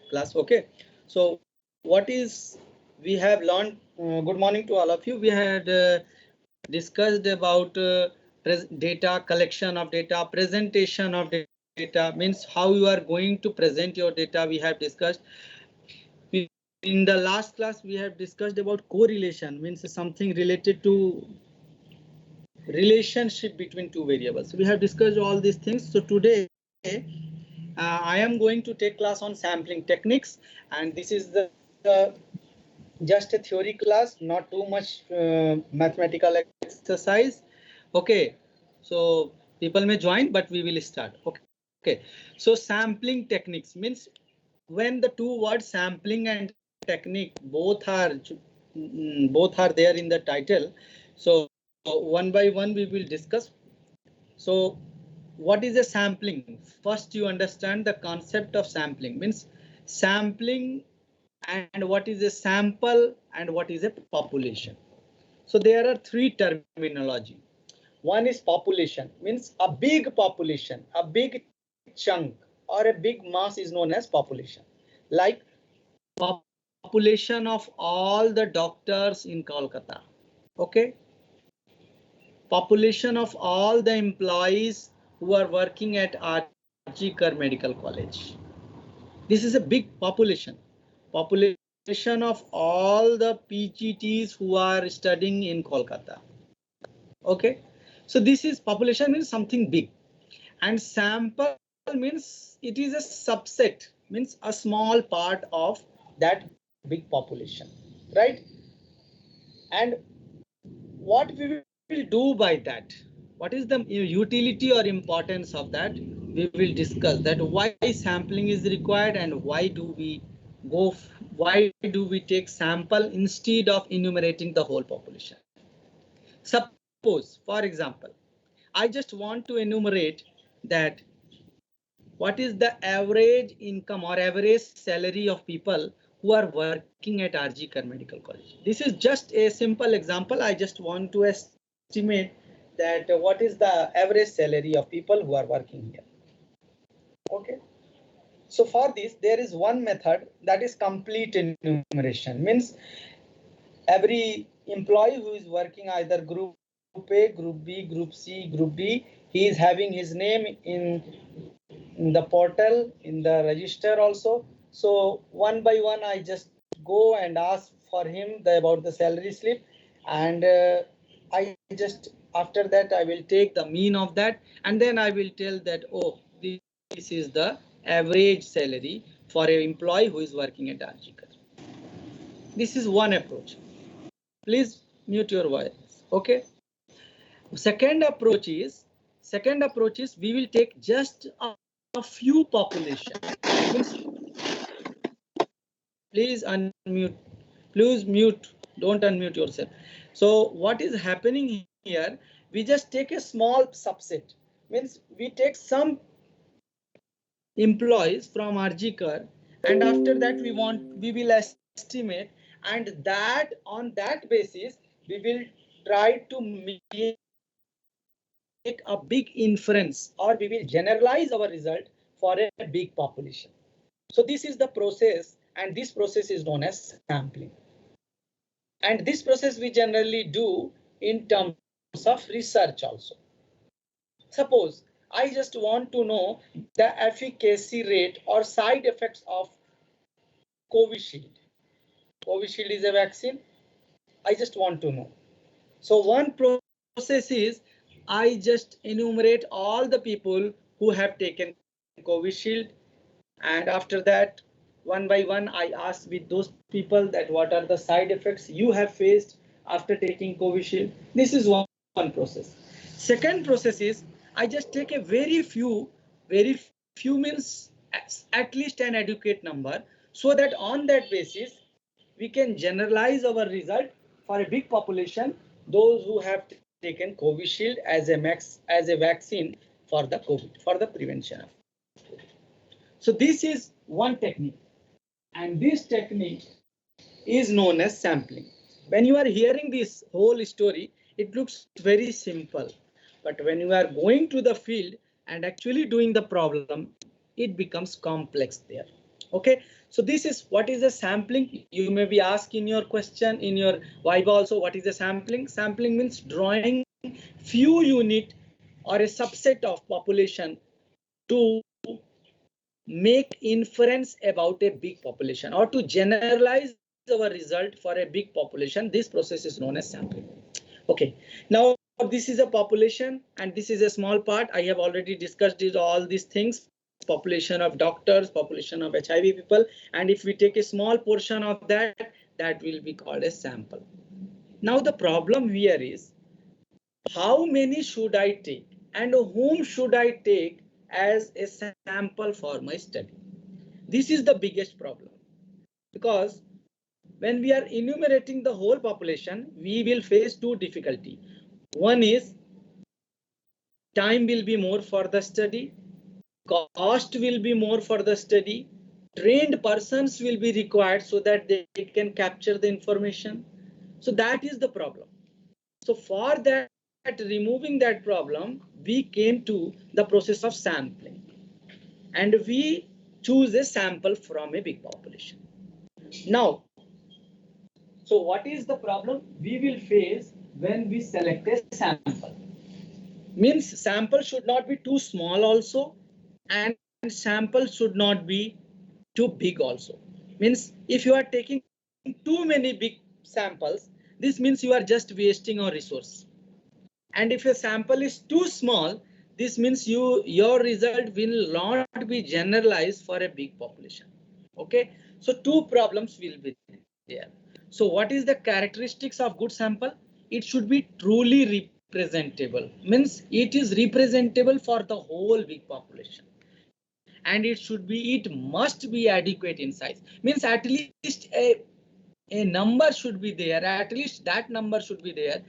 class. Okay, so what is we have learned? Good morning to all of you. We had discussed about data collection of data, presentation of data, means how you are going to present your data. We have discussed in the last class. We have discussed about correlation, means something related to relationship between two variables. We have discussed all these things. So today I am going to take class on sampling techniques, and this is the just a theory class, not too much mathematical exercise. Okay, so people may join, but we will start. Okay, so sampling techniques means when the two words sampling and technique both are there in the title. So one by one we will discuss. So what is a sampling? First, you understand the concept of sampling. Means sampling and what is a sample and what is a population. So there are three terminology. One is population, means a big population, a big chunk or a big mass is known as population. Like population of all the doctors in Kolkata. Okay, population of all the employees who are working at RG Kar Medical College. This is a big population. Population of all the PGTs who are studying in Kolkata. Okay, so this is population, means something big, and sample means it is a subset, means a small part of that big population, right? And what we will do by that, what is the utility or importance of that, we will discuss that why sampling is required and why do we why do we take sample instead of enumerating the whole population. Suppose, for example, I just want to enumerate that what is the average income or average salary of people who are working at RG Kar Medical College. This is just a simple example. I just want to estimate that what is the average salary of people who are working here. Okay. So for this, there is one method, that is complete enumeration. Means every employee who is working either group A, group B, group C, group D, he is having his name in the portal, in the register also. So one by one, I just go and ask for him about the salary slip, and I just after that I will take the mean of that, and then I will tell that, oh, this is the average salary for an employee who is working at RG Kar. This is one approach. Please mute your voice. Okay. Second approach is we will take just a few population. Please unmute. Please mute. Don't unmute yourself. So what is happening here? We just take a small subset. Means we take some employees from RG Kar, and after that we will estimate, and that on that basis we will try to make a big inference, or we will generalize our result for a big population. So this is the process, and this process is known as sampling. And this process we generally do in terms of research also. Suppose I just want to know the efficacy rate or side effects of Covishield. Covishield is a vaccine. I just want to know. So one process is I just enumerate all the people who have taken Covishield, and after that, one by one, I ask with those people that what are the side effects you have faced after taking Covishield. This is one process. Second process is I just take a very few means at least an adequate number, so that on that basis we can generalize our result for a big population, those who have taken Covishield as a vaccine for the COVID, for the prevention of COVID. So this is one technique, and this technique is known as sampling. When you are hearing this whole story, it looks very simple, but when you are going to the field and actually doing the problem, it becomes complex there. Okay, Okay, so this is what is the sampling. You may be asked in your question in your viva also, what is the sampling? Sampling means drawing few unit or a subset of population to make inference about a big population or to generalize our result for a big population. This process is known as sampling. Okay, now this is a population and this is a small part. I have already discussed all these things, population of doctors, population of HIV people, and if we take a small portion of that, that will be called a sample. Now the problem here is, how many should I take and whom should I take as a sample for my study? This is the biggest problem, because when we are enumerating the whole population, we will face two difficulties. One is time will be more for the study, cost will be more for the study, trained persons will be required so that they can capture the information. So that is the problem. So for that, removing that problem, we came to the process of sampling, and we choose a sample from a big population. Now, so what is the problem we will face when we select a sample? Means sample should not be too small also, and sample should not be too big also. Means if you are taking too many big samples, this means you are just wasting your resource. And if a sample is too small, this means your result will not be generalized for a big population. Okay, so two problems will be there. So what is the characteristics of good sample? It should be truly representable, means it is representable for the whole big population, and it must be adequate in size, means at least a number should be there, at least that number should be there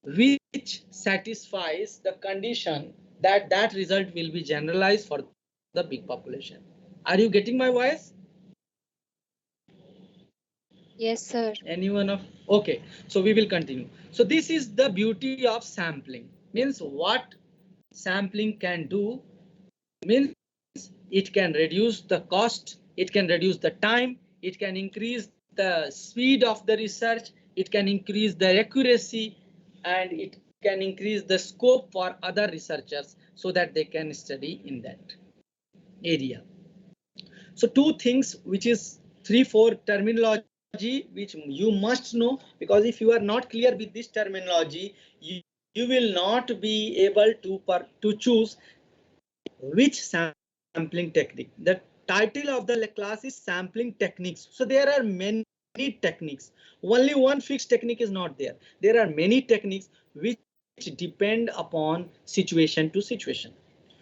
which satisfies the condition that that result will be generalized for the big population. Are you getting my voice? Yes, sir. Anyone of? Okay, so we will continue. So this is the beauty of sampling. Means what sampling can do, means it can reduce the cost, it can reduce the time, it can increase the speed of the research, it can increase the accuracy, and it can increase the scope for other researchers so that they can study in that area. So two things, which is 3-4 terminology, which you must know, because if you are not clear with this terminology, you will not be able to choose which sampling technique. The title of the class is sampling techniques. So there are many techniques. Only one fixed technique is not there. There are many techniques which depend upon situation to situation.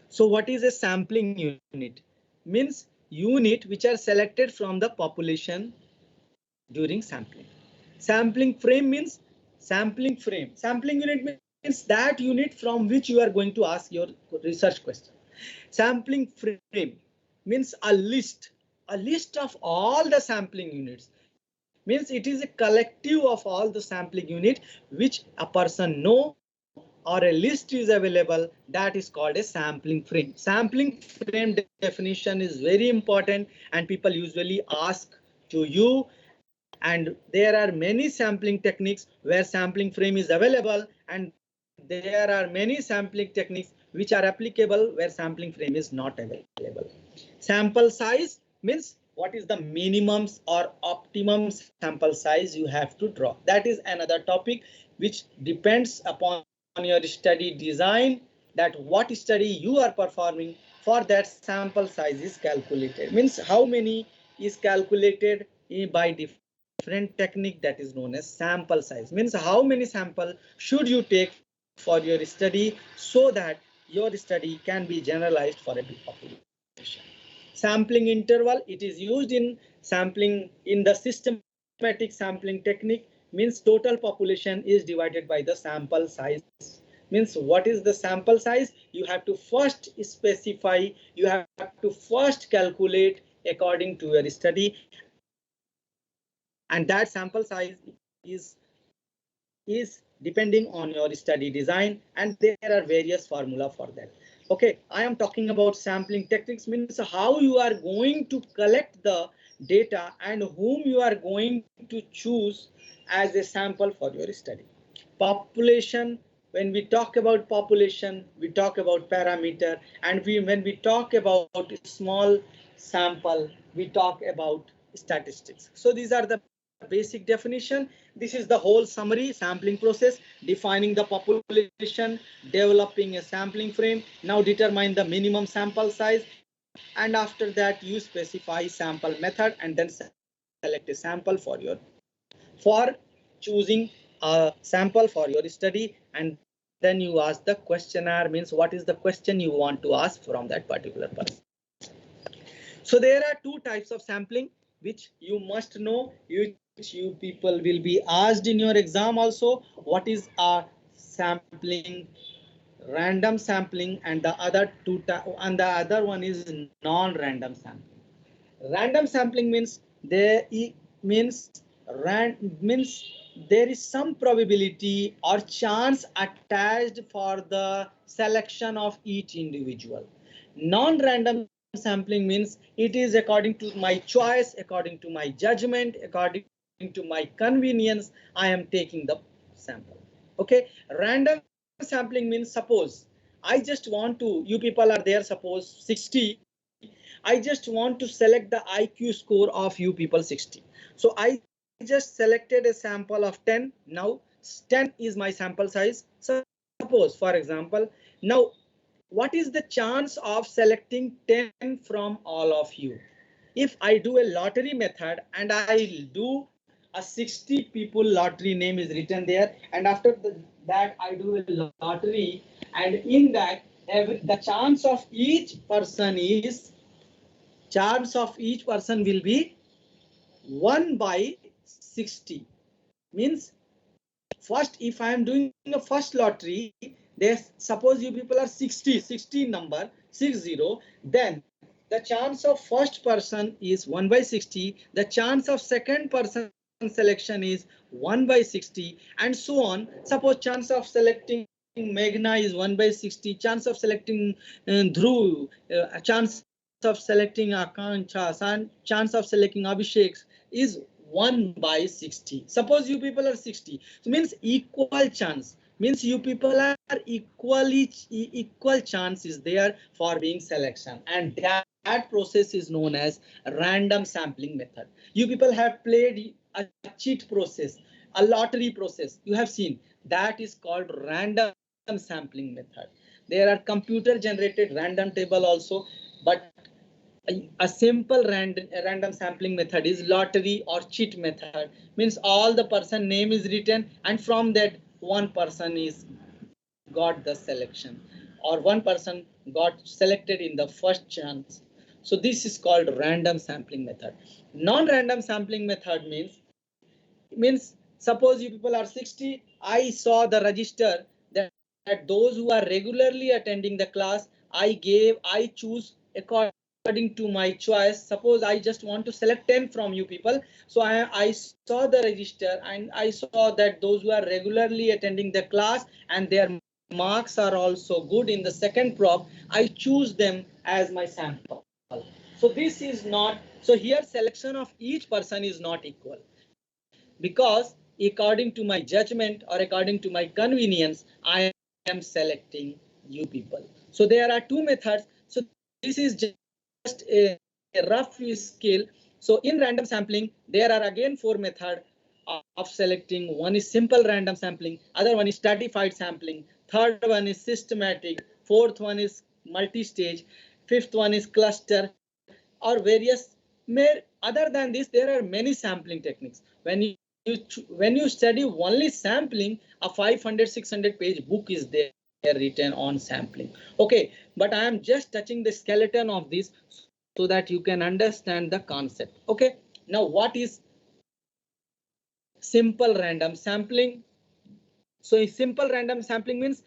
So what is a sampling unit? Means unit which are selected from the population during sampling. Sampling frame means sampling frame. Sampling unit means that unit from which you are going to ask your research question. Sampling frame means a list of all the sampling units. Means it is a collective of all the sampling unit which a person know, or a list is available, that is called a sampling frame. Sampling frame definition is very important, and people usually ask to you, and there are many sampling techniques where sampling frame is available, and there are many sampling techniques which are applicable where sampling frame is not available. Sample size means what is the minimums or optimum sample size you have to draw. That is another topic which depends upon your study design, that what study you are performing. For that, sample size is calculated. Means how many is calculated by different technique, that is known as sample size. Means how many sample should you take for your study so that your study can be generalized for a big population. Sampling interval, it is used in sampling in the systematic sampling technique. Means total population is divided by the sample size. Means what is the sample size? You have to first specify, you have to first calculate according to your study, and that sample size is depending on your study design, and there are various formula for that. Okay, I am talking about sampling techniques, means how you are going to collect the data and whom you are going to choose as a sample for your study. Population, when we talk about population, we talk about parameter, and when we talk about small sample, we talk about statistics. So these are the basic definition. This is the whole summary sampling process, defining the population, developing a sampling frame. Now determine the minimum sample size, and after that you specify sample method and then select a sample for choosing a sample for your study, and then you ask the questionnaire, means what is the question you want to ask from that particular person. So there are two types of sampling which you must know, which you people will be asked in your exam also. What is a sampling, random sampling, and the other and the other one is non-random sampling. Random sampling means means there is some probability or chance attached for the selection of each individual. Non-random sampling means it is according to my choice, according to my judgment, according to my convenience, I am taking the sample. Okay, random sampling means suppose I just want to, you people are there, suppose 60, I just want to select the IQ score of you people 60. So I just selected a sample of 10. Now 10 is my sample size. Suppose, for example, now what is the chance of selecting 10 from all of you? If I do a lottery method and I do a 60 people lottery name is written there, and after that I do a lottery, and in that the chance of each person is, chance of each person will be 1 by 60. Means first, if I am doing a first lottery, there suppose you people are 60 number 60, then the chance of first person is 1 by 60, the chance of second person selection is 1 by 60, and so on. Suppose chance of selecting Meghna is 1 by 60, chance of selecting Dhruv, chance of selecting Akanksha, chance of selecting Abhishek is 1 by 60. Suppose you people are 60, so means equal chance, means you people are equal chance is there for being selection, and that process is known as random sampling method. You people have played a cheat process, a lottery process, you have seen, that is called random sampling method. There are computer generated random table also, but a simple random sampling method is lottery or cheat method, means all the person name is written, and from that one person is got the selection, or one person got selected in the first chance. So this is called random sampling method. Non-random sampling method means suppose you people are 60, I saw the register that those who are regularly attending the class, I choose according to my choice. Suppose I just want to select 10 from you people, so I saw the register and I saw that those who are regularly attending the class and their marks are also good in the second prop, I choose them as my sample. So this is not, so here selection of each person is not equal, because according to my judgment or according to my convenience, I am selecting you people. So there are two methods. So this is just a rough skill. So in random sampling, there are again 4 methods of selecting. One is simple random sampling, other one is stratified sampling, third one is systematic, fourth one is multi-stage, fifth one is cluster, or various. Other than this, there are many sampling techniques. When you study only sampling, a 500-600 page book is there written on sampling. Okay, but I am just touching the skeleton of this so that you can understand the concept. Okay, now what is simple random sampling? So a simple random sampling means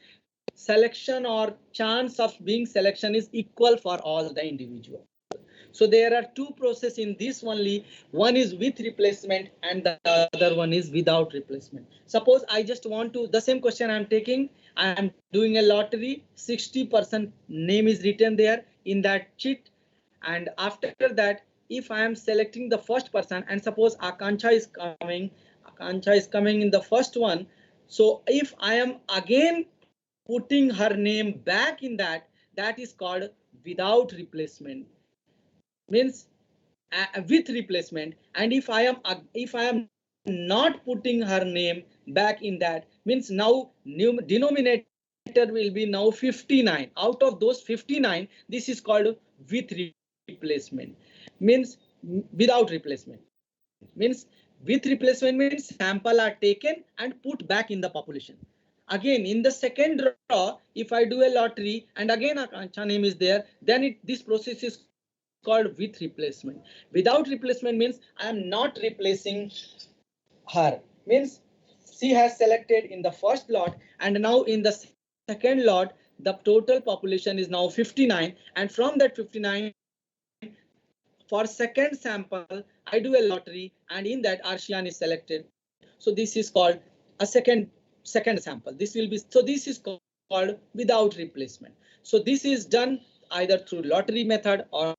selection or chance of being selection is equal for all the individual. So there are two processes in this only. One is with replacement and the other one is without replacement. Suppose I just want to, the same question I am taking, I am doing a lottery, 60% name is written there in that sheet. And after that, if I am selecting the first person, and suppose Akanksha is coming in the first one. So if I am again putting her name back in that, that is called without replacement, means with replacement. And if I am not putting her name back in that, means now new denominator will be now 59. Out of those 59, this is called with replacement, means without replacement. Means with replacement means sample are taken and put back in the population. Again, in the second draw, if I do a lottery and again Akanksha name is there, then this process is called with replacement. Without replacement means I am not replacing her, means she has selected in the first lot, and now in the second lot the total population is now 59, and from that 59, for second sample I do a lottery, and in that Arshiyan is selected. So this is called a second sample. This will be, so this is called without replacement. So this is done either through lottery method or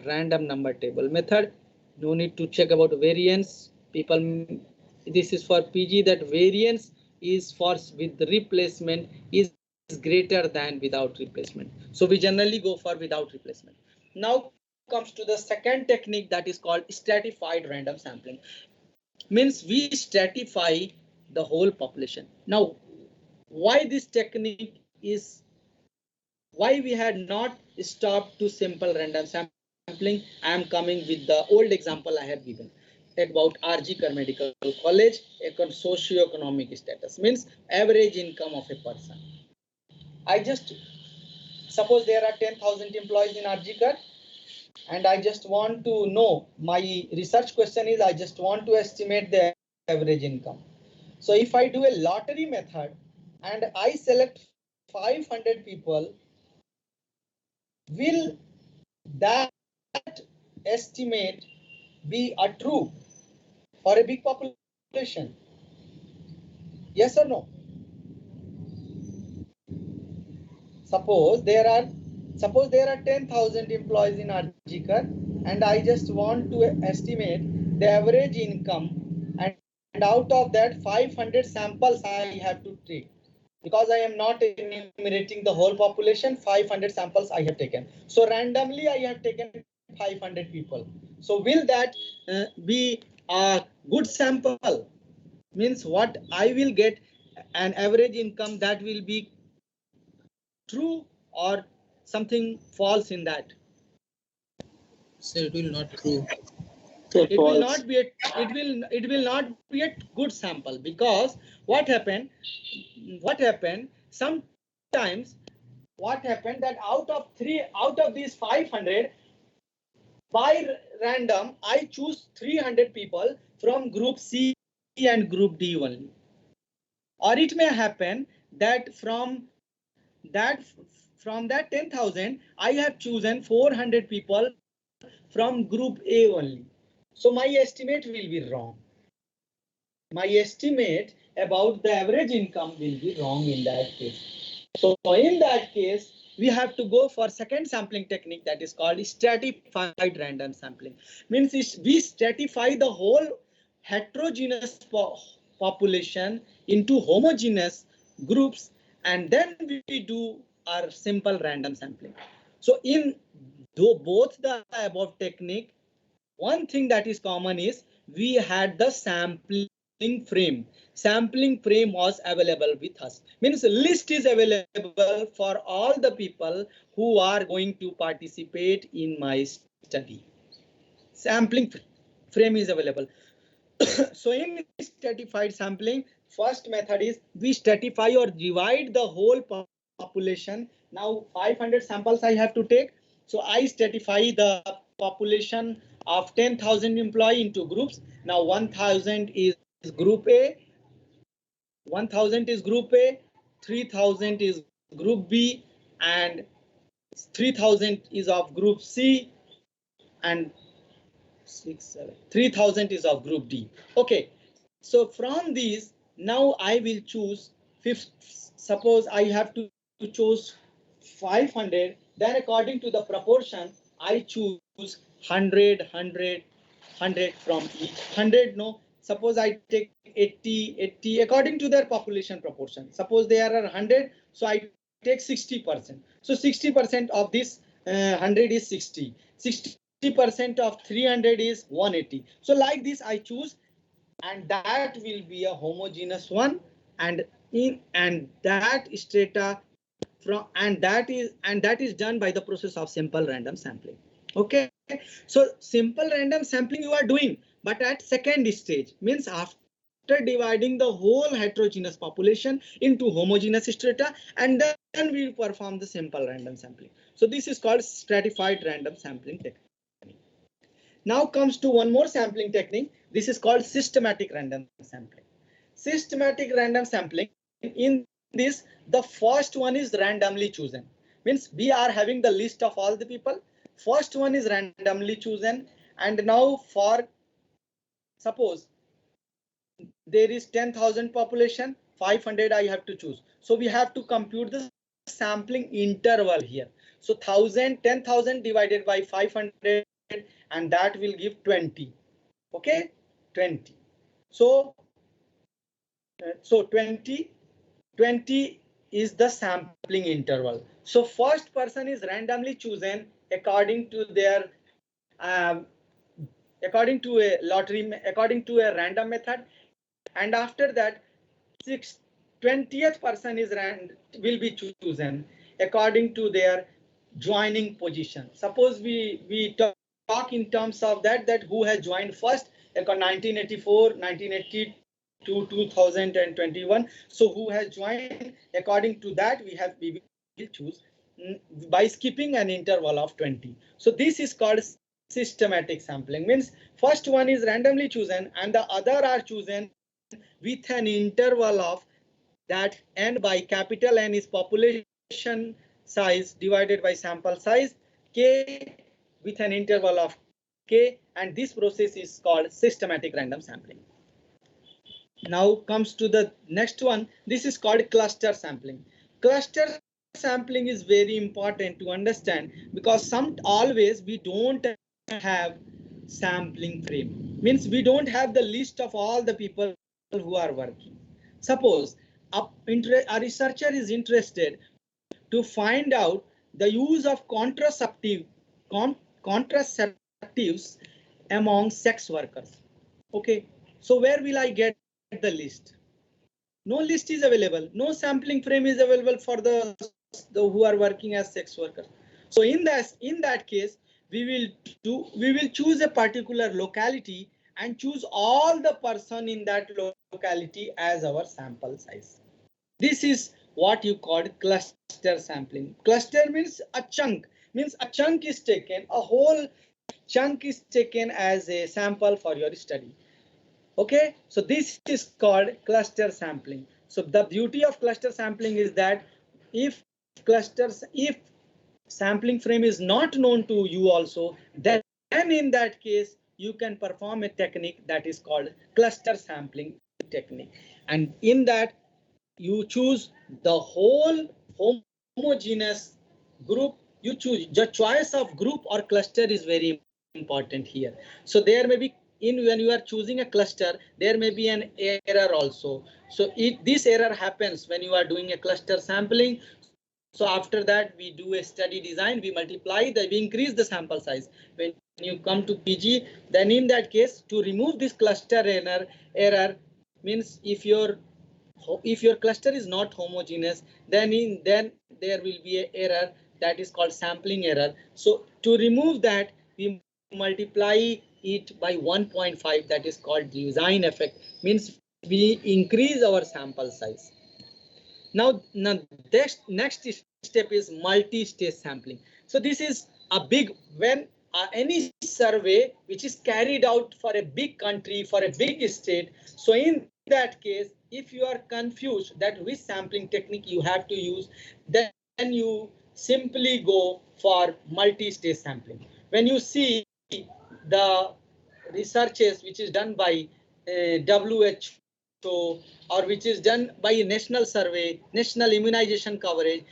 random number table method. No need to check about variance. People, this is for PG, that variance is for with replacement is greater than without replacement. So we generally go for without replacement. Now comes to the second technique, that is called stratified random sampling. Means we stratify the whole population. Now, why this technique is, why we had not stopped to simple random sampling? I am coming with the old example I have given about RG Kar Medical College, socio-economic status, means average income of a person. I just suppose there are 10,000 employees in RG Kar, and I just want to know, my research question is, I just want to estimate the average income. So if I do a lottery method and I select 500 people, will that estimate be a true for a big population? Yes or no? Suppose there are 10,000 employees in RG Kar, and I just want to estimate the average income, and out of that 500 samples I have to take, because I am not enumerating the whole population. 500 samples I have taken, so randomly I have taken 500 people. So will that be a good sample? Means what I will get an average income that will be true or something false in that? So it will not true. It will not be it will not be a good sample, because what happened sometimes, what happened that out of these 500, by random I choose 300 people from group C and group D only. Or it may happen that from that 10,000 I have chosen 400 people from group A only. So my estimate will be wrong. My estimate about the average income will be wrong in that case. So in that case, we have to go for second sampling technique, that is called stratified random sampling. Means we stratify the whole heterogeneous population into homogeneous groups, and then we do our simple random sampling. So in both the above technique, one thing that is common is we had the sampling frame. Sampling frame was available with us. Means list is available for all the people who are going to participate in my study. Sampling frame is available. So in stratified sampling, first method is we stratify or divide the whole population. Now 500 samples I have to take. So I stratify the population of 10,000 employee into groups. Now 1,000 is group A, 1,000 is group A, 3,000 is group B, and 3,000 is of group C, and 3,000 is of group D. Okay, so from these, now I will choose suppose I have to choose 500, then according to the proportion, I choose 100, 100 from each. 100, no, suppose I take 80, according to their population proportion. Suppose they are 100, so I take 60%. So 60% of this 100 is 60. 60% of 300 is 180. So like this I choose, and that will be a homogeneous one, and that strata from, and that is done by the process of simple random sampling. Okay, so simple random sampling you are doing, but at second stage, means after dividing the whole heterogeneous population into homogeneous strata, and then we perform the simple random sampling. So this is called stratified random sampling technique. Now comes to one more sampling technique. This is called systematic random sampling. Systematic random sampling, in this, the first one is randomly chosen. Means we are having the list of all the people. First one is randomly chosen, and now for suppose there is 10,000 population, 500 I have to choose. So we have to compute the sampling interval here. So 10,000 divided by 500, and that will give 20. Okay, 20. So 20 is the sampling interval. So first person is randomly chosen according to their according to a lottery, according to a random method, and after that 20th person is will be chosen according to their joining position. Suppose we talk in terms of that who has joined first, 1984, 1980 to 2021. So who has joined, according to that we will choose by skipping an interval of 20. So this is called systematic sampling. Means first one is randomly chosen and the other are chosen with an interval of that n by capital N is population size divided by sample size, k with an interval of k, and this process is called systematic random sampling. Now comes to the next one. This is called cluster sampling. Cluster sampling is very important to understand because always we don't have sampling frame. Means we don't have the list of all the people who are working. Suppose a researcher is interested to find out the use of contraceptives among sex workers. Okay, so where will I get the list? No list is available. No sampling frame is available for the who are working as sex workers. So in that case, we will choose a particular locality and choose all the person in that locality as our sample size. This is what you call cluster sampling. Cluster means a chunk. Means a chunk is taken, a whole chunk is taken as a sample for your study. Okay, so this is called cluster sampling. So the beauty of cluster sampling is that if sampling frame is not known to you also, then in that case you can perform a technique that is called cluster sampling technique. And in that you choose the whole homogeneous group. You choose the choice of group or cluster is very important here. So there may be when you are choosing a cluster, there may be an error also. So this error happens when you are doing a cluster sampling. So after that, we do a study design, we increase the sample size. When you come to PG, then in that case, to remove this cluster error means if your cluster is not homogeneous, then there will be an error that is called sampling error. So to remove that, we multiply it by 1.5, that is called design effect, means we increase our sample size. Now next step is multi-stage sampling. So this is a big, when any survey which is carried out for a big country, for a big state. So in that case, if you are confused that which sampling technique you have to use, then you simply go for multi-stage sampling. When you see the researches which is done by WHO or which is done by a national survey, national immunization coverage,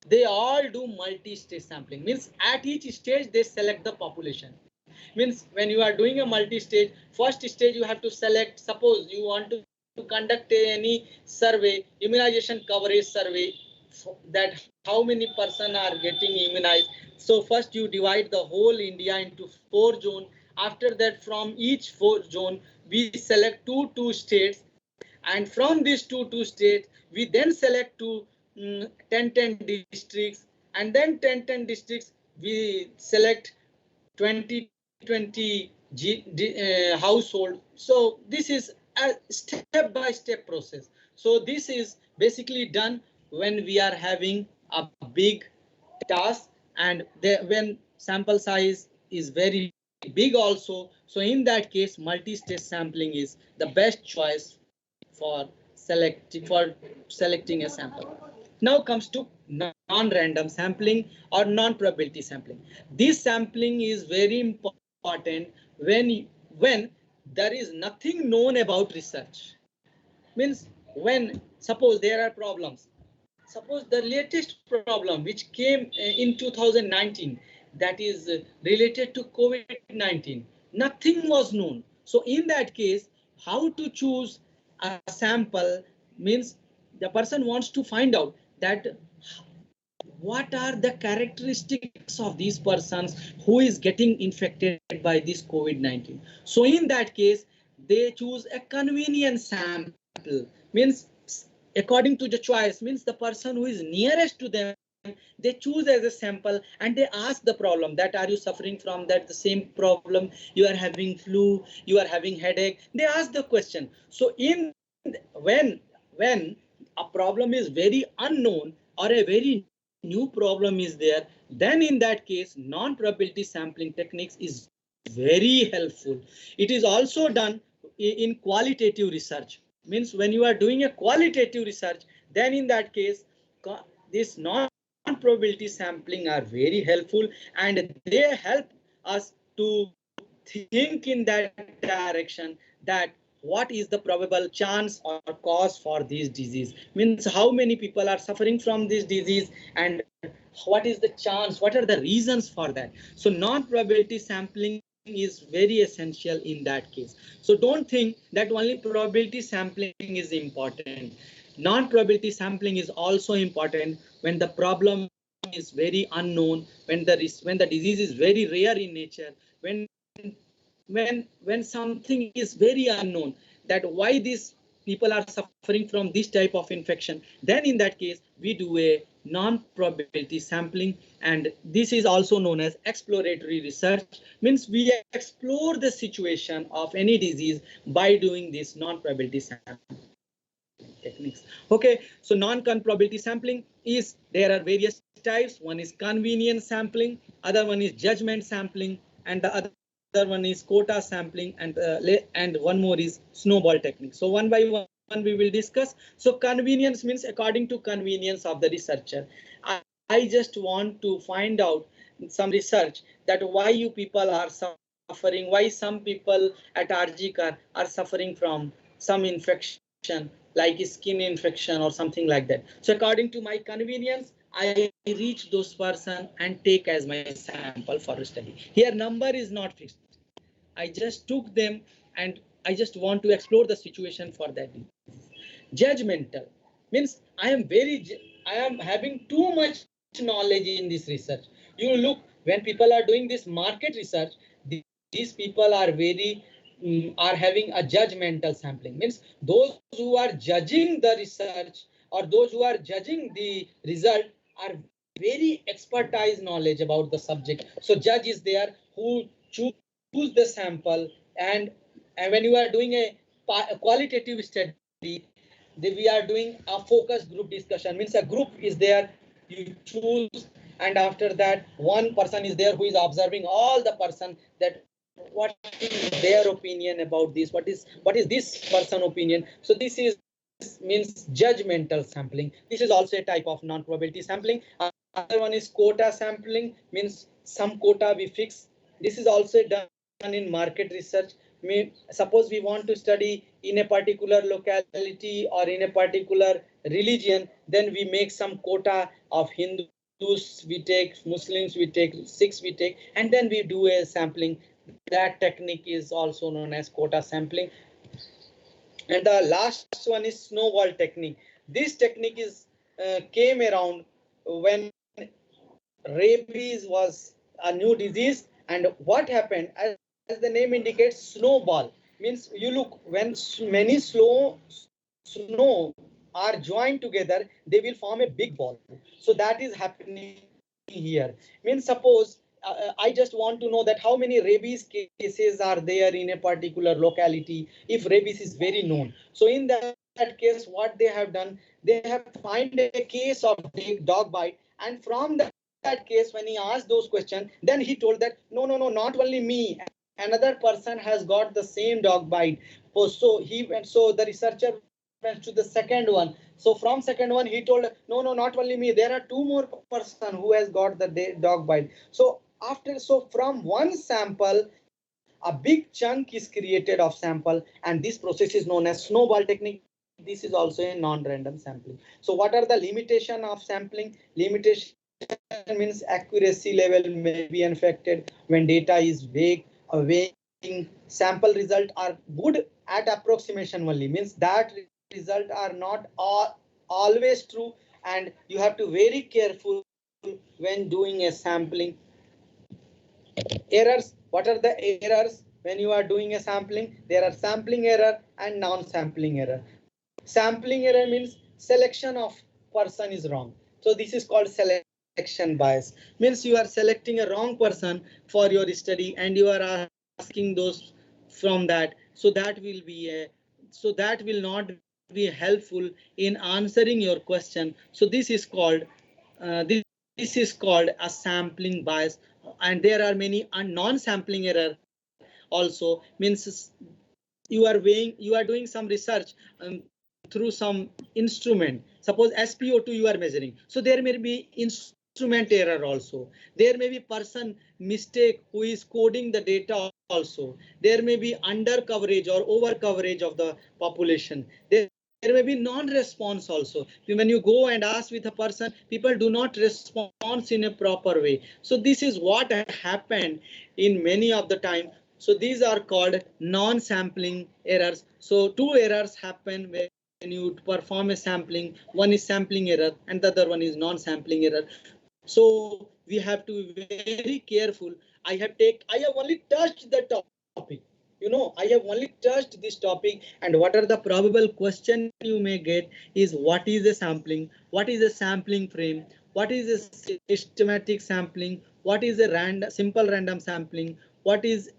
they all do multi-stage sampling. Means at each stage they select the population. Means when you are doing a multi-stage, first stage you have to select, suppose you want to conduct any survey, immunization coverage survey, that how many person are getting immunized. So first you divide the whole India into 4 zones. After that, from each 4 zone, we select two states, and from these two states, we then select 10 districts, and then 10 districts, we select 20 household. So this is a step-by-step process. So this is basically done when we are having a big task, and when sample size is very big also. So in that case, multi-stage sampling is the best choice for selecting a sample. Now comes to non-random sampling or non-probability sampling. This sampling is very important when there is nothing known about research. Means when suppose there are problems, suppose the latest problem which came in 2019, that is related to COVID-19, nothing was known. So in that case, how to choose a sample, means the person wants to find out that what are the characteristics of these persons who is getting infected by this COVID-19. So in that case, they choose a convenient sample. Means according to the choice, means the person who is nearest to them, they choose as a sample, and they ask the problem, that are you suffering from that the same problem, you are having flu, you are having headache, they ask the question. So in when a problem is very unknown or a very new problem is there, then in that case non-probability sampling techniques is very helpful. It is also done in qualitative research. Means when you are doing a qualitative research, then in that case this non-probability sampling are very helpful, and they help us to think in that direction, that what is the probable chance or cause for this disease. Means how many people are suffering from this disease, and what is the chance, what are the reasons for that. So non-probability sampling is very essential in that case. So don't think that only probability sampling is important. Non-probability sampling is also important when the problem is very unknown, when the disease is very rare in nature, when something is very unknown, that why these people are suffering from this type of infection, then in that case we do a non-probability sampling. And this is also known as exploratory research. Means we explore the situation of any disease by doing this non-probability sampling techniques. Okay, so non-probability sampling is, there are various types. One is convenience sampling, other one is judgment sampling, and the other one is quota sampling, and one more is snowball technique. So one by one we will discuss. So convenience means according to convenience of the researcher. I just want to find out some research that why you people are suffering, why some people at RGCAR are suffering from some infection like skin infection or something like that. So according to my convenience, I reach those person and take as my sample for study. Here number is not fixed. I just took them, and I just want to explore the situation for that. Judgmental means I am having too much knowledge in this research. You look, when people are doing this market research, these people are very are having a judgmental sampling. Means those who are judging the research, or those who are judging the result, are very expertise knowledge about the subject. So judge is there who choose the sample, and when you are doing a qualitative study, we are doing a focus group discussion. Means a group is there, you choose, and after that one person is there who is observing all the person, that what is their opinion about this, what is this person opinion. So this is means judgmental sampling. This is also a type of non-probability sampling. Other one is quota sampling, means some quota we fix. This is also done in market research. Suppose we want to study in a particular locality or in a particular religion, then we make some quota of Hindus, we take Muslims, we take Sikhs, we take, and then we do a sampling. That technique is also known as quota sampling. And the last one is snowball technique. This technique is came around when rabies was a new disease. And what happened, as the name indicates, snowball means, you look, when many snow are joined together, they will form a big ball. So that is happening here. Means, suppose I just want to know that how many rabies cases are there in a particular locality, if rabies is very known. So in that case, what they have done, they have find a case of dog bite, and from that case, when he asked those questions, then he told that no, no, no, not only me, another person has got the same dog bite. So he went, so the researcher went to the second one. So from second one, he told, no, no, not only me, there are two more person who has got the dog bite. So from one sample, a big chunk is created of sample, and this process is known as snowball technique. This is also a non-random sampling. So what are the limitation of sampling? Limitation means accuracy level may be affected when data is vague. Weighing sample result are good at approximation only, means that result are not always true, and you have to very careful when doing a sampling. Errors, what are the errors when you are doing a sampling? There are sampling error and non-sampling error. Sampling error means selection of person is wrong. So this is called selection bias. Means you are selecting a wrong person for your study, and you are asking those from that. So that will be that will not be helpful in answering your question. So this is called this is called a sampling bias. And there are many non-sampling error also. Means you are weighing, you are doing some research through some instrument. Suppose SpO2 you are measuring, so there may be instrument error also. There may be person mistake who is coding the data also. There may be under coverage or over coverage of the population. There may be non-response also. When you go and ask with a person, people do not respond in a proper way. So this is what happened in many of the time. So these are called non-sampling errors. So two errors happen when you perform a sampling. One is sampling error and the other one is non-sampling error. So we have to be very careful. I have only touched the topic. I have only touched this topic, and what are the probable question you may get is, what is a sampling? What is a sampling frame? What is a systematic sampling? What is a simple random sampling? What is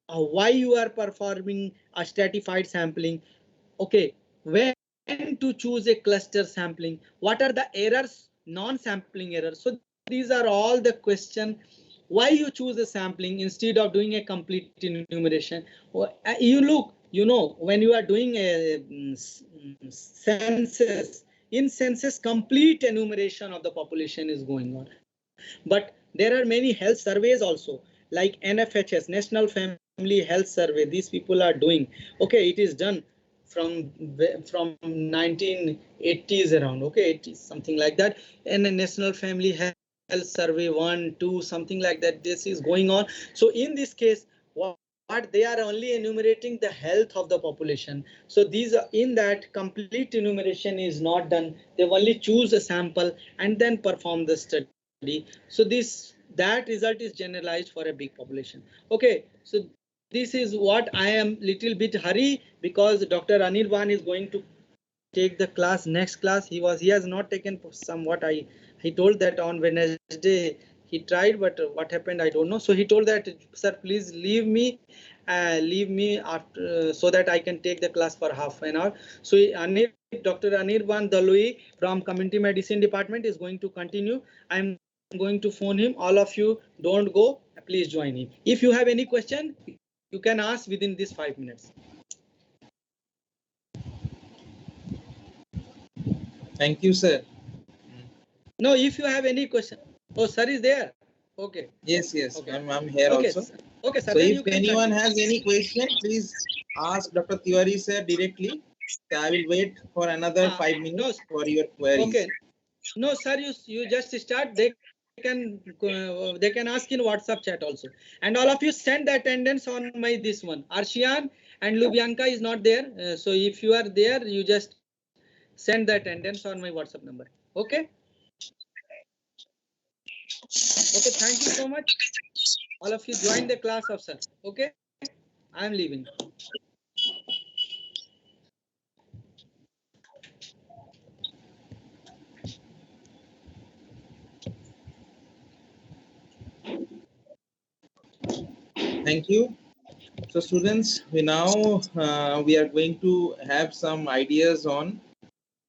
why you are performing a stratified sampling? Okay, when to choose a cluster sampling? What are the errors, non-sampling errors? So these are all the question why you choose a sampling instead of doing a complete enumeration. You look, when you are doing a census, in census complete enumeration of the population is going on. But there are many health surveys also, like NFHS, National Family Health Survey. These people are doing. Okay, it is done from 1980s around. Okay, it is something like that. And a National Family Health Survey 1, 2, something like that. This is going on. So in this case, what they are only enumerating the health of the population. So these are, in that complete enumeration is not done. They only choose a sample and then perform the study. So that result is generalized for a big population. Okay, so this is what I am little bit hurry, because Dr. Anirban is going to take the class, next class. He has not taken somewhat. He told that on Wednesday he tried, but what happened I don't know. So he told that, sir, please leave me after so that I can take the class for half an hour. So Dr. Anirban Dalui from Community Medicine Department is going to continue. I'm going to phone him. All of you don't go, please join him. If you have any question, you can ask within this 5 minutes. Thank you, sir. No, if you have any question. Oh, sir is there. Okay. Yes. Okay. I'm here Okay. also. Okay, sir. So Then if you can anyone continue. has any question, please ask Dr. Tiwari sir directly. So I will wait for another 5 No. minutes for your queries. Okay. No, sir. You just start. They can ask in WhatsApp chat also. And all of you send the attendance on my this one. Arshian and Lubyanka is not there. So if you are there, you just send the attendance on my WhatsApp number. Okay. Okay. Thank you so much. All of you join the class of sir. Okay. I am leaving. Thank you. So students, we are going to have some ideas on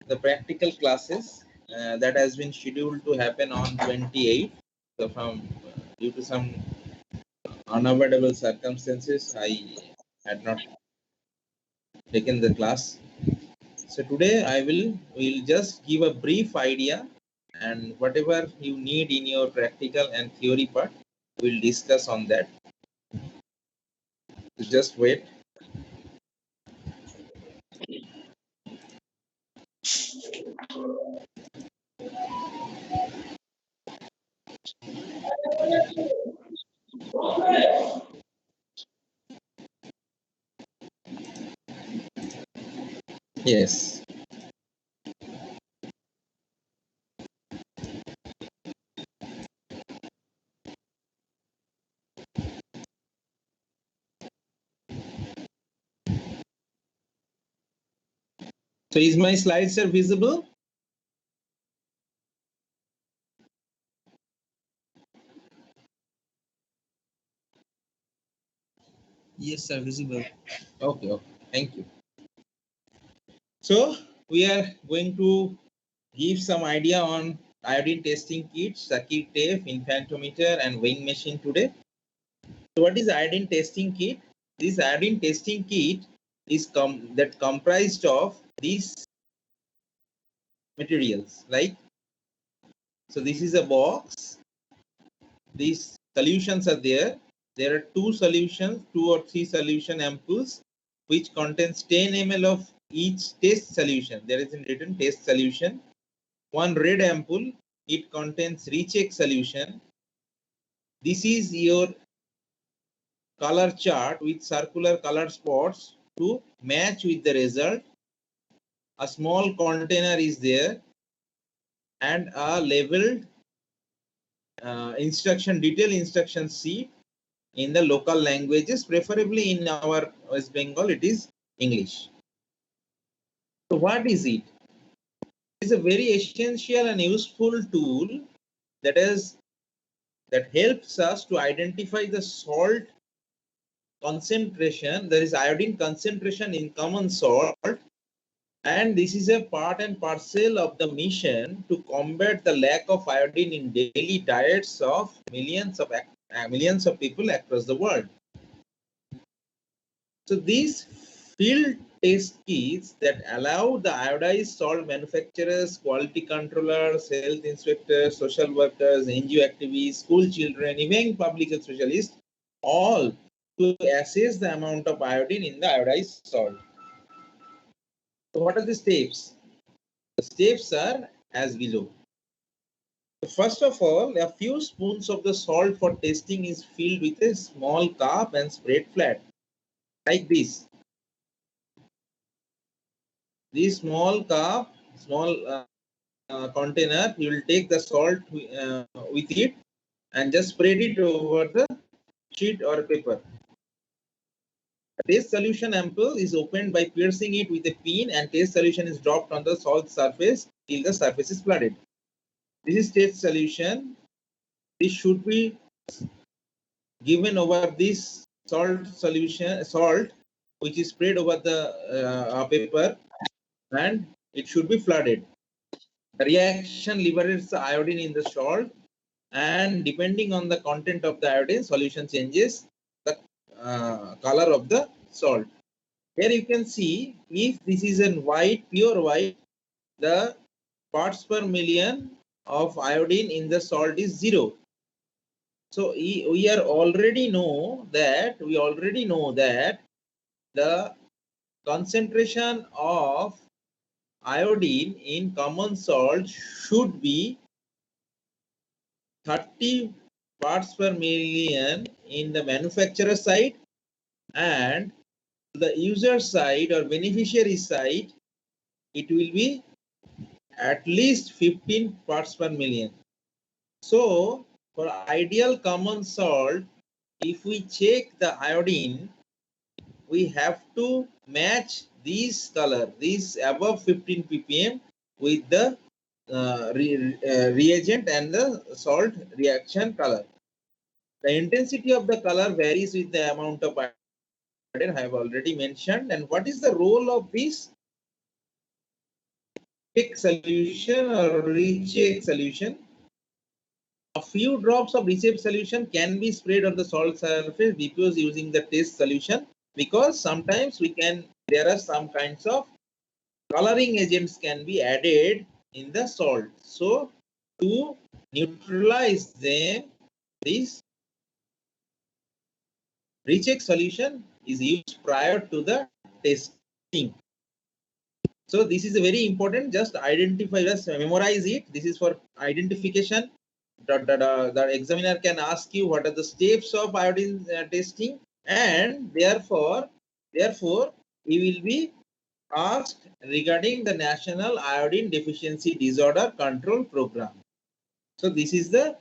the practical classes that has been scheduled to happen on 28th. So from due to some unavoidable circumstances, I had not taken the class. So today will just give a brief idea, and whatever you need in your practical and theory part, we'll discuss on that. So just wait. Yes. So is my slides are visible? Yes, sir, visible. Okay, okay. Thank you. So we are going to give some idea on iodine testing kit, circuit tape, infantometer, and weighing machine today. So what is iodine testing kit? This iodine testing kit is comprised of these materials. Like, so this is a box. These solutions are there. There are two solutions, 2 or 3 solution ampoules, which contains 10 ml of each test solution. There is a written test solution. One red ampoule, it contains recheck solution. This is your color chart with circular color spots to match with the result. A small container is there and a labeled detailed instruction sheet in the local languages, preferably in our West Bengal, it is English. So what is it? It is a very essential and useful tool that helps us to identify the salt concentration, there is iodine concentration in common salt, and this is a part and parcel of the mission to combat the lack of iodine in daily diets of millions of people across the world. So these field test kits that allow the iodized salt manufacturers, quality controllers, health inspectors, social workers, NGO activists, school children, even public health specialists, all to assess the amount of iodine in the iodized salt. So what are the steps? The steps are as below. First of all, a few spoons of the salt for testing is filled with a small cup and spread flat, like this. This small cup, container, you will take the salt with it and just spread it over the sheet or paper. A test solution ampoule is opened by piercing it with a pin, and test solution is dropped on the salt surface till the surface is flooded. This is test solution. This should be given over this salt which is spread over the paper, and it should be flooded. The reaction liberates the iodine in the salt, and depending on the content of the iodine, solution changes the color of the salt. Here you can see, if this is in white, pure white, the parts per million of iodine in the salt is 0. So we already know that the concentration of iodine in common salt should be 30 parts per million in the manufacturer side, and the user side or beneficiary side it will be at least 15 parts per million. So for ideal common salt, if we check the iodine, we have to match these color, these above 15 ppm with the reagent and the salt reaction color. The intensity of the color varies with the amount of iodine I have already mentioned. And what is the role of this solution or recheck solution? A few drops of recheck solution can be sprayed on the salt surface because using the test solution, because sometimes there are some kinds of coloring agents can be added in the salt. So to neutralize them, this recheck solution is used prior to the testing. So this is a very important, just identify, just memorize it. This is for identification. The examiner can ask you what are the steps of iodine testing, and therefore you will be asked regarding the National Iodine Deficiency Disorder Control Program. So this is the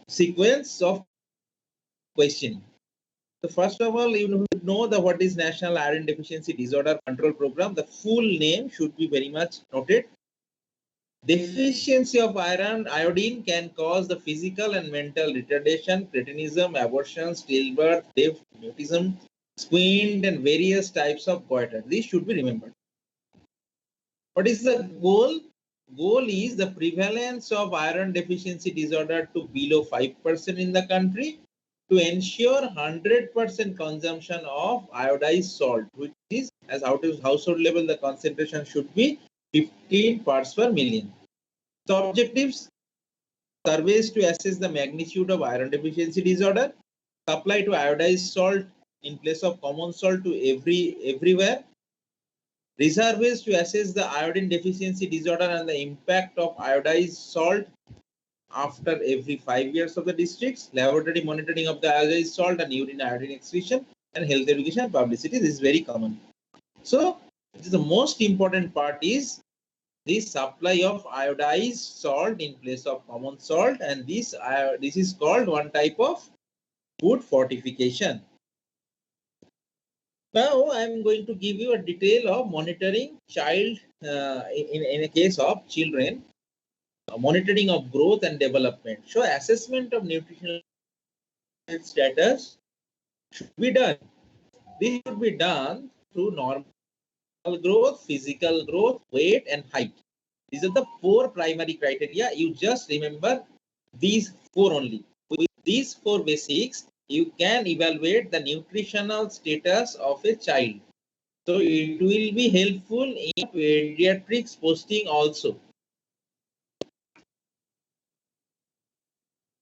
sequence of questioning. So first of all, you should know what is National Iodine Deficiency Disorder Control Program. The full name should be very much noted. Deficiency of iodine can cause the physical and mental retardation, cretinism, abortion, stillbirth, death, mutism, squint, and various types of goiter. These should be remembered. What is the goal? Goal is the prevalence of iron deficiency disorder to below 5% in the country, to ensure 100% consumption of iodized salt, which is, as household level, the concentration should be 15 parts per million. So objectives: surveys to assess the magnitude of iron deficiency disorder, supply to iodized salt in place of common salt to everywhere, reservoirs to assess the iodine deficiency disorder and the impact of iodized salt after every 5 years of the districts, laboratory monitoring of the iodized salt and urine iodine excretion, and health education and publicity. This is very common. So this is the most important part, is the supply of iodized salt in place of common salt, and this is called one type of food fortification. Now I am going to give you a detail of monitoring child in a case of children, monitoring of growth and development. So assessment of nutritional status should be done. This should be done through normal growth, physical growth, weight, and height. These are the 4 primary criteria. You just remember these 4 only. With these 4 basics, you can evaluate the nutritional status of a child. So it will be helpful in pediatrics posting also.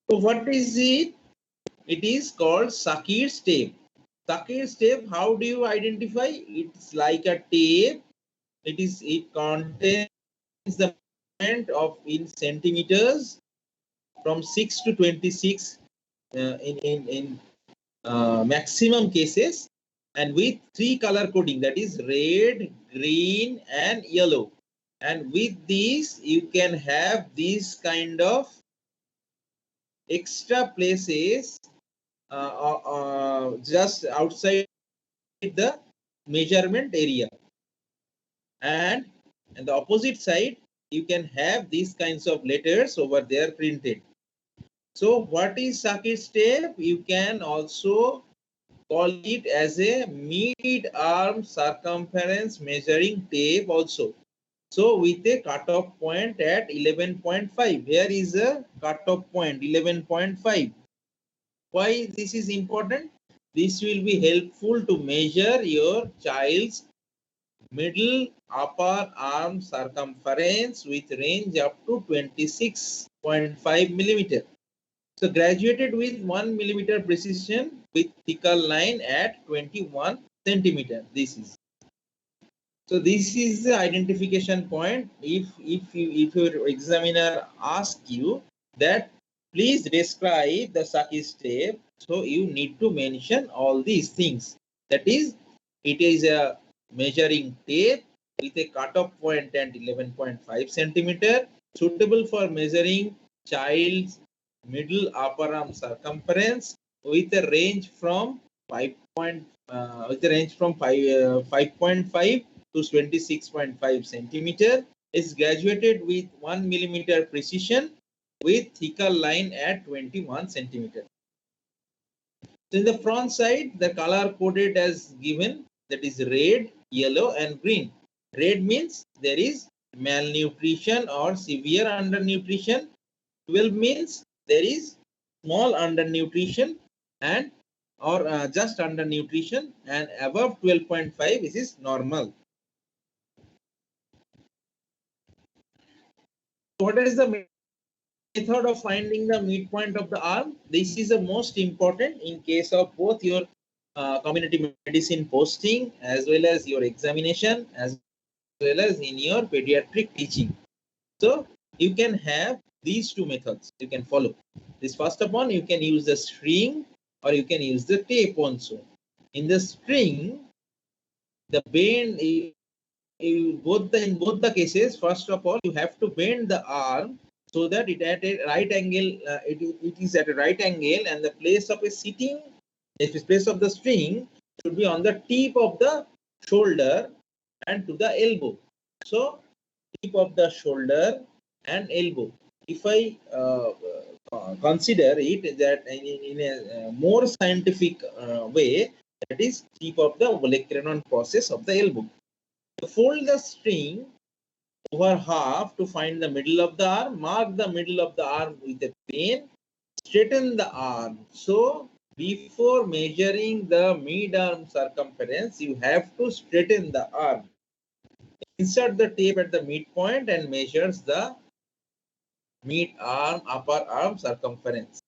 So what is it? It is called Sackey step. Sackey step, how do you identify? It's like a tape. It contains the measurement of in centimeters from 6 to 26 in maximum cases, and with 3 color coding, that is red, green, and yellow. And with these, you can have these kind of extra places just outside the measurement area, and on the opposite side you can have these kinds of letters over there printed. So what is Sackey step? You can also call it as a mid-arm circumference measuring tape also. So with a cutoff point at 11.5. Here is a cutoff point 11.5. Why this is important? This will be helpful to measure your child's middle upper arm circumference with range up to 26.5 millimeter. So graduated with 1 millimeter precision with thicker line at 21 centimeter. This is. So this is the identification point. If your examiner asks you that please describe the circuit step, so you need to mention all these things. That is, it is a measuring tape with a cutoff point at 11.5 centimeter, suitable for measuring child's middle upper arm circumference with a range from 5. With a range from 5.5 to 26.5 centimeter, is graduated with 1 millimeter precision with thicker line at 21 centimeter. So in the front side, the color coded as given, that is red, yellow and green. Red means there is malnutrition or severe undernutrition. 12 means there is small undernutrition and or just undernutrition, and above 12.5 this is normal. What is the method of finding the midpoint of the arm? This is the most important in case of both your community medicine posting as well as your examination as well as in your pediatric teaching. So you can have these two methods you can follow. This first of all, you can use the string or you can use the tape also. In the string, the bend in both the cases, first of all, you have to bend the arm so that it at a right angle. It is at a right angle, and the place of a sitting, the place of the string should be on the tip of the shoulder and to the elbow. So, tip of the shoulder and elbow. If I consider it that in a more scientific way, that is tip of the olecranon process of the elbow. Fold the string over half to find the middle of the arm. Mark the middle of the arm with a pen. Straighten the arm. So before measuring the mid-arm circumference, you have to straighten the arm. Insert the tape at the midpoint and measures the mid-arm, upper arm circumference.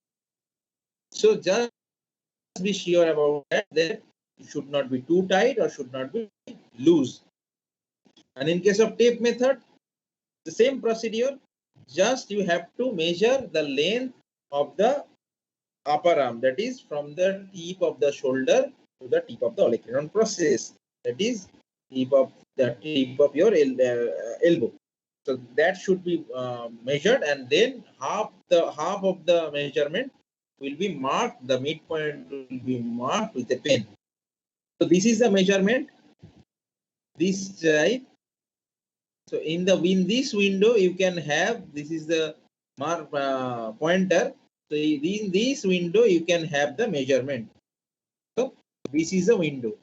So just be sure about that it should not be too tight or should not be loose. And in case of tape method, the same procedure, just you have to measure the length of the upper arm, that is from the tip of the shoulder to the tip of the olecranon process, that is tip of your elbow. So that should be measured, and then half of the measurement will be marked, the midpoint will be marked with a pen. So this is the measurement this side. So in this window you can have, this is the mark pointer. So in this window you can have the measurement. So this is the window.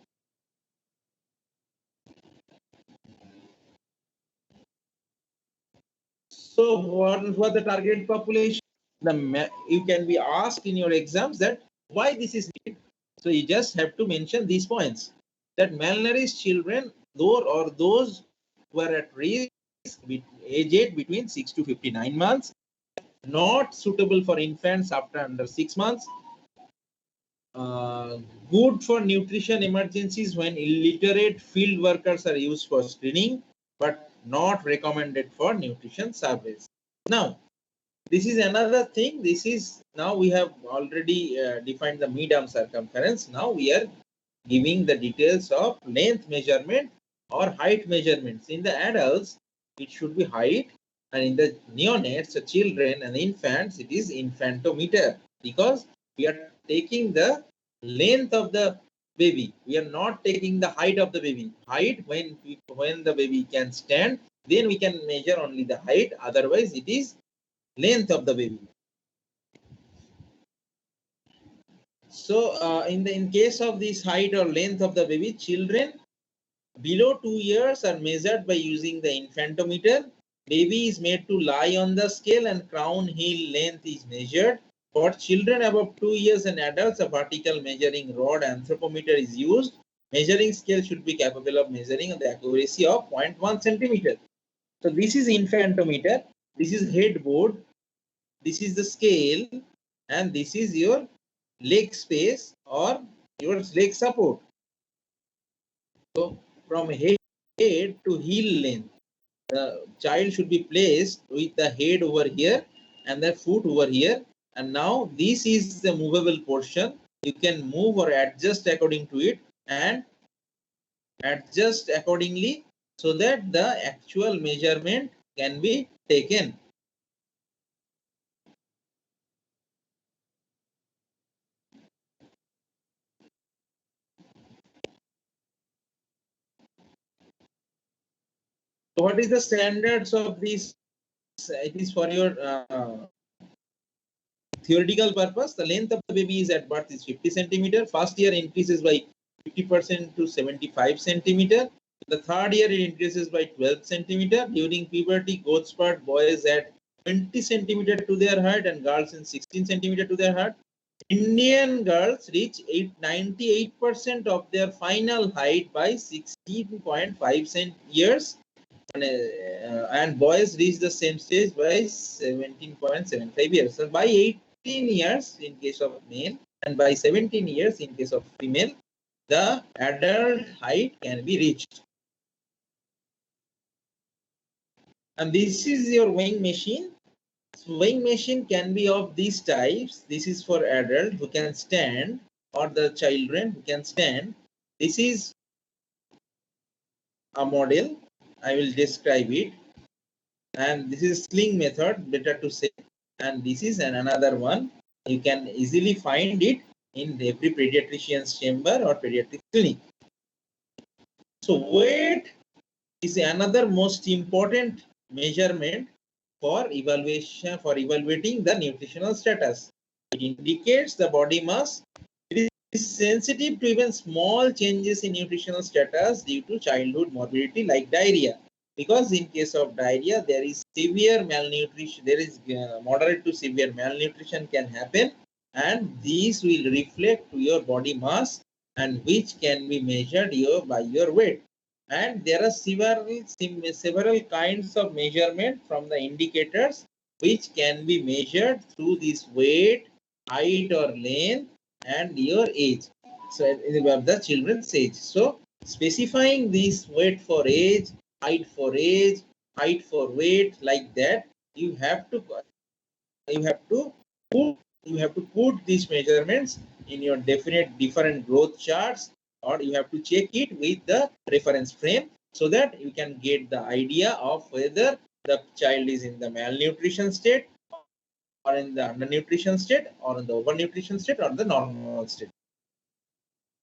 So what for the target population? You can be asked in your exams that why this is needed. So you just have to mention these points, that malnourished children, those who are at risk, aged between 6 to 59 months, not suitable for infants after under 6 months, good for nutrition emergencies when illiterate field workers are used for screening, but not recommended for nutrition surveys. Now, this is another thing. This is, now we have already defined the mid-arm circumference. Now we are giving the details of length measurement or height measurements. In the adults, it should be height, and in the neonates, the children and infants, it is infantometer, because we are taking the length of the baby. We are not taking the height of the baby. Height, when the baby can stand, then we can measure only the height. Otherwise, it is length of the baby. So in case of this height or length of the baby, children below 2 years are measured by using the infantometer. Baby is made to lie on the scale and crown heel length is measured. For children above 2 years and adults, a vertical measuring rod anthropometer is used. Measuring scale should be capable of measuring the accuracy of 0.1 centimeter. So this is infantometer. This is headboard. This is the scale, and this is your leg space or your leg support. So from head to heel length, the child should be placed with the head over here and the foot over here. And now this is the movable portion. You can move or adjust according to it and adjust accordingly so that the actual measurement can be taken. So what is the standards of this? It is for your theoretical purpose. The length of the baby is at birth is 50 centimeter. First year increases by 50% to 75 centimeter. The third year it increases by 12 centimeter. During puberty, growth spurt, boys at 20 centimeter to their height and girls in 16 centimeter to their height. Indian girls reach 98% of their final height by 16.5 years. And boys reach the same stage by 17.75 years. So by 18 years in case of male and by 17 years in case of female, the adult height can be reached. And this is your weighing machine. So weighing machine can be of these types. This is for adult who can stand or the children who can stand. This is a model. I will describe it. And this is sling method, better to say. And this is another one. You can easily find it in every pediatrician's chamber or pediatric clinic. So weight is another most important measurement for evaluating the nutritional status. It indicates the body mass. It is sensitive to even small changes in nutritional status due to childhood morbidity like diarrhea. Because in case of diarrhea, there is severe malnutrition, there is moderate to severe malnutrition can happen, and these will reflect to your body mass and which can be measured by your weight. And there are several kinds of measurement from the indicators which can be measured through this weight, height or length and your age. So the children's age. So specifying this weight for age, height for age, height for weight, like that, you have to put these measurements in your different growth charts, or you have to check it with the reference frame so that you can get the idea of whether the child is in the malnutrition state or in the undernutrition state or in the overnutrition state or the normal state.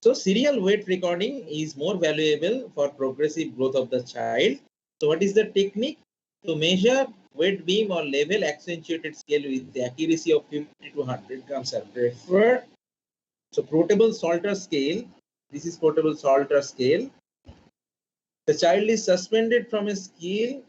So serial weight recording is more valuable for progressive growth of the child. So what is the technique? To measure weight beam or level accentuated scale with the accuracy of 50 to 100 grams are preferred. So portable Salter scale. This is portable Salter scale. The child is suspended from a scale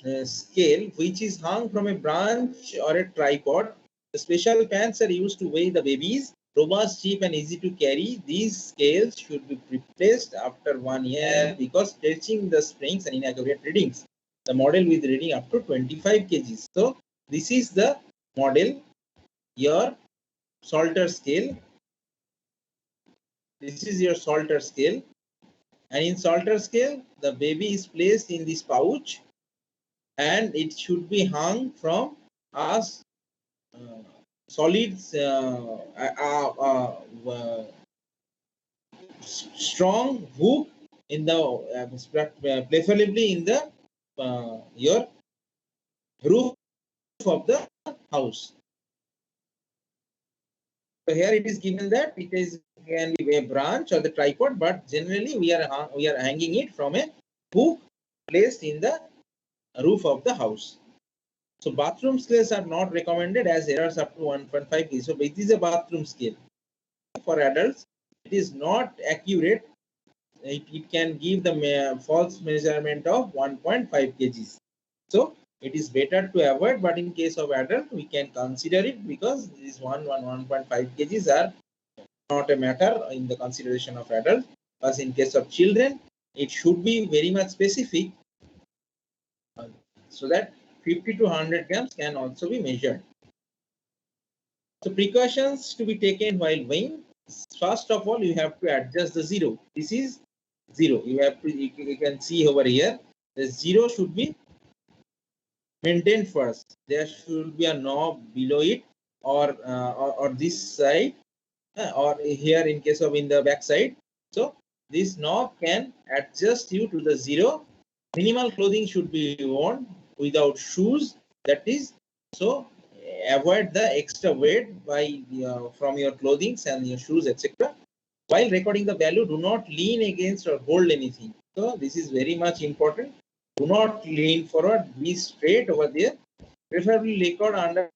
which is hung from a branch or a tripod. The special pans are used to weigh the babies. Robust, cheap and easy to carry. These scales should be replaced after 1 year because stretching the springs and inaccurate readings. The model with reading up to 25 kgs. So this is the model, your Salter scale. This is your Salter scale. And in Salter scale, the baby is placed in this pouch and it should be hung from a solid strong hook in the preferably in the your roof of the house. So here it is given that it is can be a branch or the tripod, but generally we are hanging it from a hook placed in the roof of the house. So bathroom scales are not recommended as errors up to 1.5 kg. So it is a bathroom scale. For adults, it is not accurate. It can give the false measurement of 1.5 kgs. So it is better to avoid, but in case of adult, we can consider it because these 1.5 kgs are not a matter in the consideration of adult. But in case of children, it should be very much specific so that 50 to 100 grams can also be measured. So precautions to be taken while weighing. First of all, you have to adjust the zero. This is zero. You have to. You can see over here. The zero should be maintained first. There should be a knob below it, or this side, or here in case of in the back side. So this knob can adjust you to the zero. Minimal clothing should be worn without shoes. That is, so avoid the extra weight by from your clothing and your shoes, etc. While recording the value, do not lean against or hold anything. So this is very much important. Do not lean forward. Be straight over there. Preferably record under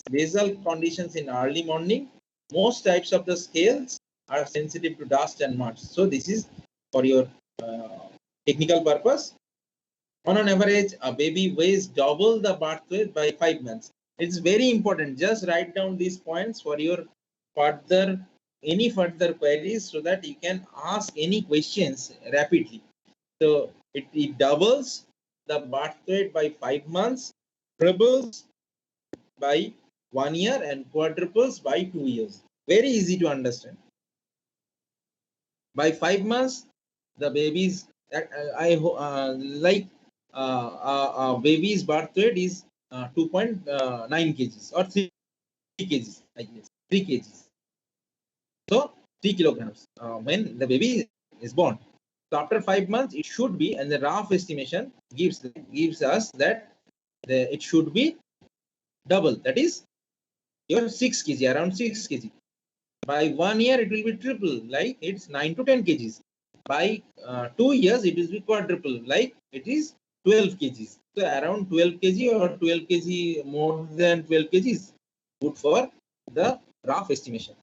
basal conditions in early morning. Most types of the scales are sensitive to dust and mud. So this is for your technical purpose. On an average, a baby weighs double the birth weight by 5 months. It's very important. Just write down these points for your further any further queries so that you can ask any questions rapidly. So it doubles the birth weight by 5 months, trebles by 1 year, and quadruples by 2 years. Very easy to understand. By 5 months, the baby's baby's birth weight is 2.9 kgs or 3 kgs, I guess 3 kgs. So 3 kilograms when the baby is born. So after 5 months, it should be, and the rough estimation gives us that it should be double. That is your 6 kg, around 6 kg. By 1 year, it will be triple, like it's 9 to 10 kgs. By 2 years, it will be quadruple, like it is 12 kgs. So around 12 kg or 12 kg, more than 12 kgs, good for the rough estimation.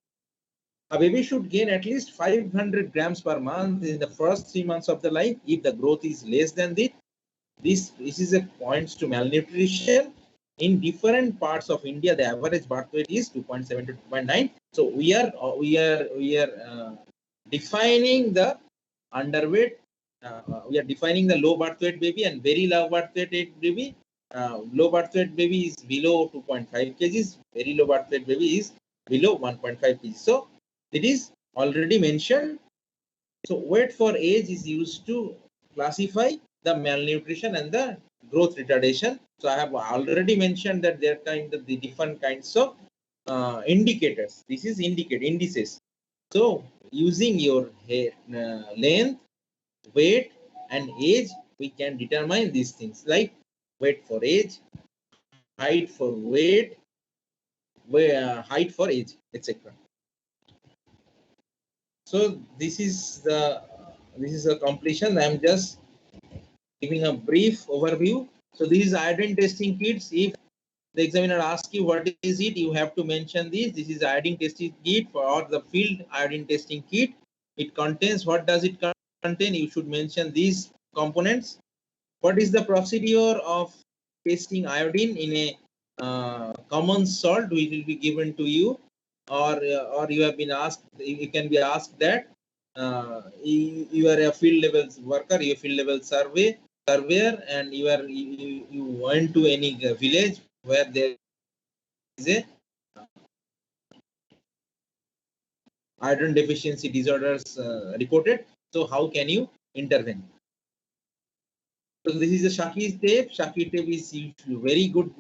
A baby should gain at least 500 grams per month in the first 3 months of the life. If the growth is less than this is a points to malnutrition. In different parts of India, the average birth weight is 2.7 to 2.9. So we are defining the underweight. We are defining the low birth weight baby and very low birth weight baby. Low birth weight baby is below 2.5 kgs. Very low birth weight baby is below 1.5 kgs. So it is already mentioned. So weight for age is used to classify the malnutrition and the growth retardation. So I have already mentioned that there are the different kinds of indicators. This is indices. So using your hair length, weight, and age, we can determine these things like weight for age, height for weight, height for age, etc. So this is a completion. I am just giving a brief overview. So this is iodine testing kits. If the examiner asks you what is it, you have to mention this. This is iodine testing kit or the field iodine testing kit. It contains, what does it contain? You should mention these components. What is the procedure of testing iodine in a common salt which will be given to you, or you have been asked, you can be asked that you are a field level worker, you are field level surveyor, and you went to any village where there is a iodine deficiency disorders reported. So how can you intervene? So this is a Shaki tape. Shaki tape is very good.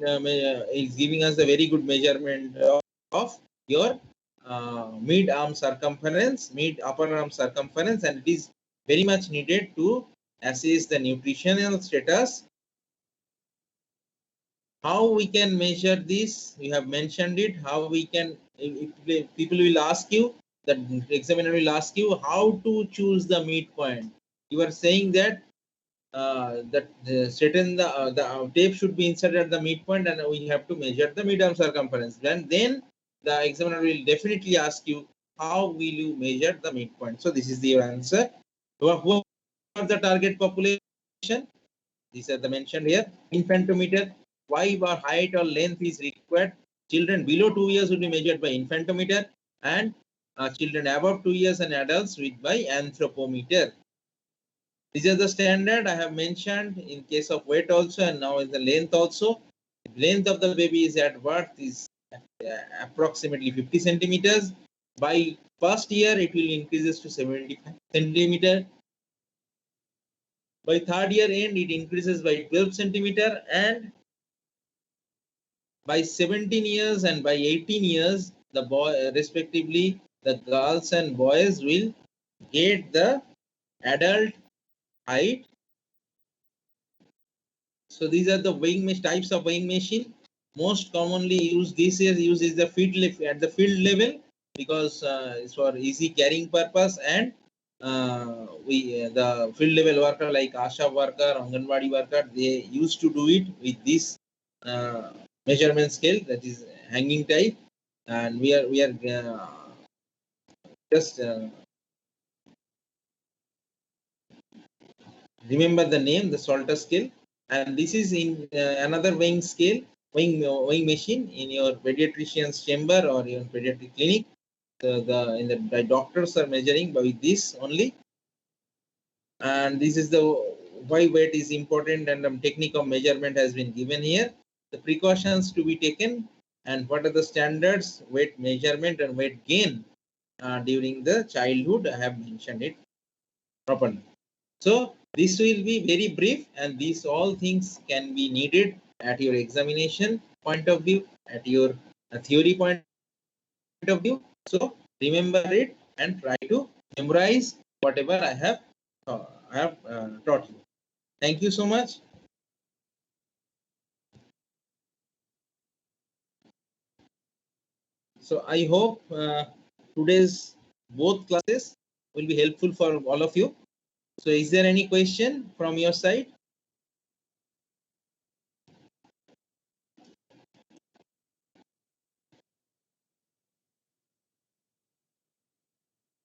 Is giving us a very good measurement of your mid arm circumference, mid upper arm circumference, and it is very much needed to assess the nutritional status. How we can measure this? We have mentioned it. How we can? If people will ask you, the examiner will ask you how to choose the midpoint. You are saying that that certain the tape should be inserted at the midpoint, and we have to measure the mid-arm circumference. Then the examiner will definitely ask you how will you measure the midpoint. So this is the answer. Who are the target population? These are the mentioned here. Infantometer. Why or height or length is required? Children below 2 years will be measured by infantometer, and children above 2 years and adults with by anthropometer. These are the standard I have mentioned in case of weight also, and now in the length also. Length of the baby is at birth is approximately 50 centimeters. By first year, it will increases to 75 centimeter. By third year end, it increases by 12 centimeter, and by 17 years and by 18 years, the boy respectively, the girls and boys will get the adult height. So these are the types of weighing machine. Most commonly used this year is the at the field level, because it's for easy carrying purpose, and the field level worker like ASHA worker, Anganwadi worker, they used to do it with this measurement scale, that is hanging type, and we are just remember the name, the Salter scale, and this is in another weighing scale, weighing machine in your pediatrician's chamber or your pediatric clinic. The doctors are measuring by this only, and this is the why weight is important, and the technique of measurement has been given here. The precautions to be taken, and what are the standards, weight measurement and weight gain during the childhood. I have mentioned it properly. So this will be very brief, and these all things can be needed at your examination point of view, at your theory point of view. So remember it and try to memorize whatever I have taught you. Thank you so much. So I hope today's both classes will be helpful for all of you. So is there any question from your side?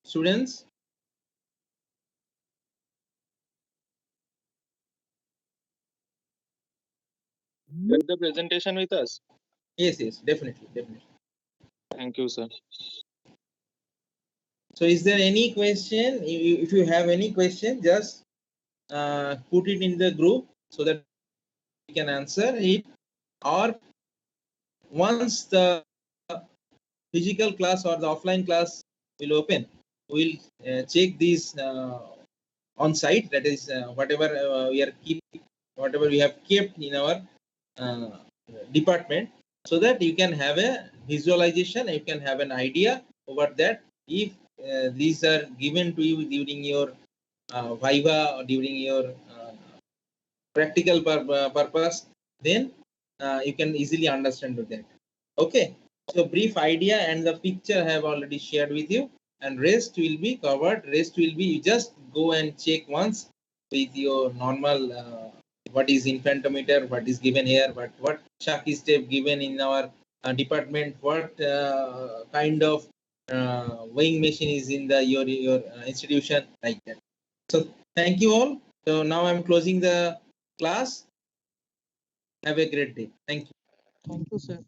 Students? Get the presentation with us. Yes, definitely. Thank you, sir. So is there any question? If you have any question, just put it in the group so that we can answer it. Or once the physical class or the offline class will open, we'll check these on site. That is whatever whatever we have kept in our uh, department, so that you can have a visualization, you can have an idea over that. If these are given to you during your viva or during your practical purpose, then you can easily understand that. Okay, so brief idea and the picture I have already shared with you, and rest will be covered. Rest will be, you just go and check once with your normal what is infantometer, what is given here, but what Shaki step given in our department, what kind of weighing machine is in the your institution, like that. So thank you all. So now I'm closing the class. Have a great day. Thank you. Thank you, sir.